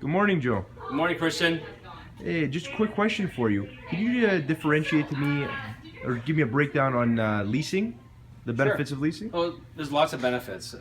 Good morning, Joe. Good morning, Christian. Hey, just a quick question for you. Can you differentiate to me or give me a breakdown on leasing, the benefits of leasing? Well, there's lots of benefits,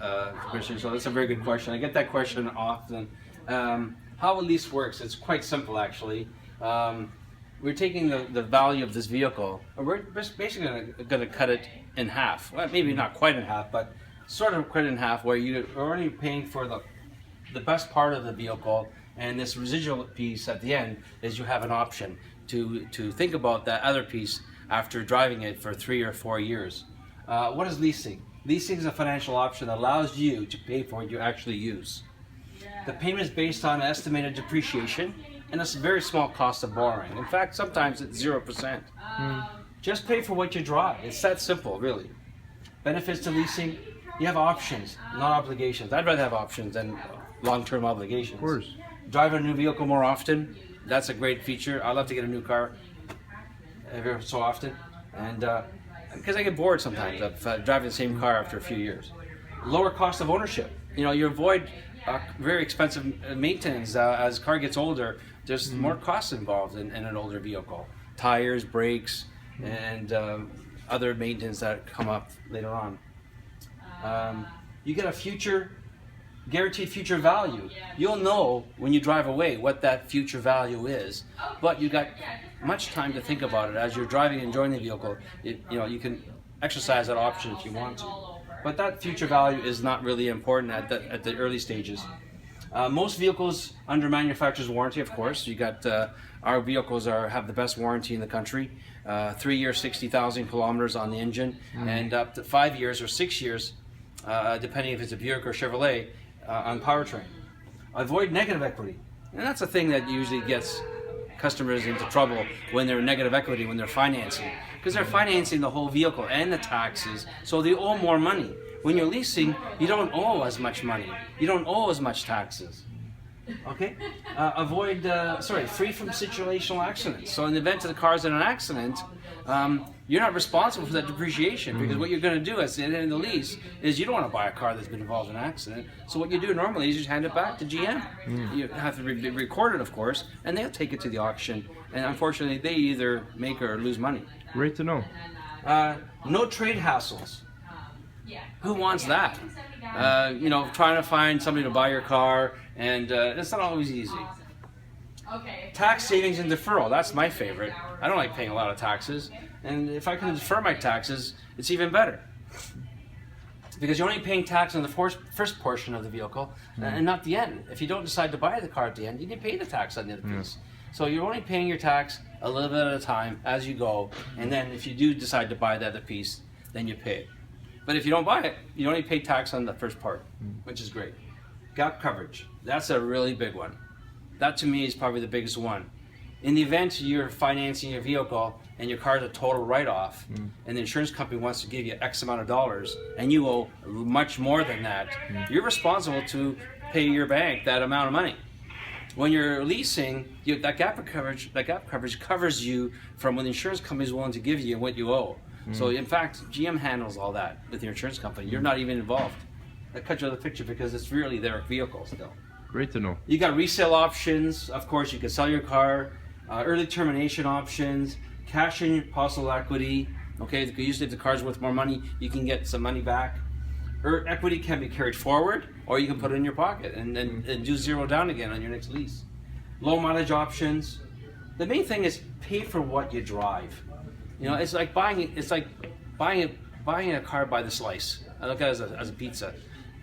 Christian, so that's a very good question. I get that question often. How a lease works, it's quite simple, actually. We're taking the value of this vehicle, and we're basically going to cut it in half. Well, maybe not quite in half, but sort of cut it in half, where you're only paying for the best part of the vehicle, and this residual piece at the end is you have an option to think about that other piece after driving it for 3 or 4 years. What is leasing? Leasing is a financial option that allows you to pay for what you actually use. The payment is based on estimated depreciation and a very small cost of borrowing. In fact, sometimes it's 0%. Just pay for what you drive. It's that simple, really. Benefits to leasing, you have options, not obligations. I'd rather have options than long-term obligations. Of course. Drive a new vehicle more often, that's a great feature. I love to get a new car every so often, and because I get bored sometimes of driving the same car after a few years. Lower cost of ownership. You know, you avoid very expensive maintenance. As the car gets older, there's more costs involved in an older vehicle. Tires, brakes, and other maintenance that come up later on. You get a guaranteed future value. You'll know when you drive away what that future value is, but you got much time to think about it as you're driving and enjoying the vehicle. You can exercise that option if you want to, but that future value is not really important at the early stages. Most vehicles under manufacturer's warranty, of course. You got our vehicles have the best warranty in the country. 3 years, 60,000 kilometers on the engine, and up to 5 years or 6 years, depending if it's a Buick or Chevrolet, on powertrain. Avoid negative equity, and that's a thing that usually gets customers into trouble when they're negative equity, when they're financing, because they're financing the whole vehicle and the taxes, so they owe more money. When you're leasing, you don't owe as much money. You don't owe as much taxes. Okay? Free from situational accidents. So in the event of the car's in an accident, you're not responsible for that depreciation, because what you're going to do at the end of the lease is you don't want to buy a car that's been involved in an accident. So what you do normally is you just hand it back to GM. You have to record it, of course, and they'll take it to the auction. And unfortunately, they either make or lose money. Great to know. No trade hassles. Who wants that? Trying to find somebody to buy your car, and it's not always easy. Tax savings and deferral, that's my favorite. I don't like paying a lot of taxes, and if I can defer my taxes, it's even better. Because you're only paying tax on the first portion of the vehicle, and not the end. If you don't decide to buy the car at the end, you can pay the tax on the other piece. So you're only paying your tax a little bit at a time as you go, and then if you do decide to buy the other piece, then you pay it. But if you don't buy it, you only pay tax on the first part, which is great. Gap coverage, that's a really big one. That to me is probably the biggest one. In the event you're financing your vehicle and your car is a total write-off, and the insurance company wants to give you X amount of dollars, and you owe much more than that, you're responsible to pay your bank that amount of money. When you're leasing, that gap coverage covers you from when the insurance company is willing to give you what you owe. So in fact, GM handles all that with your insurance company. You're not even involved. That cuts you out of the picture because it's really their vehicle still. Great to know. You got resale options. Of course, you can sell your car. Early termination options. Cash in possible equity. Okay, usually if the car's worth more money, you can get some money back. Equity can be carried forward, or you can put it in your pocket and do zero down again on your next lease. Low mileage options. The main thing is pay for what you drive. It's like buying a car by the slice. I look at it as a pizza.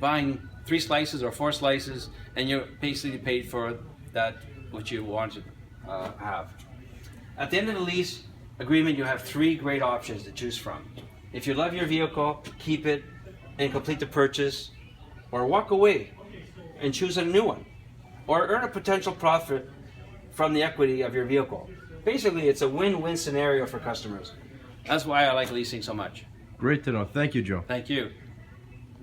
Buying 3 slices or 4 slices, and you're basically paid for that what you want to have. At the end of the lease agreement, you have 3 great options to choose from. If you love your vehicle, keep it and complete the purchase, or walk away and choose a new one, or earn a potential profit from the equity of your vehicle. Basically, it's a win-win scenario for customers. That's why I like leasing so much. Great to know. Thank you, Joe. Thank you.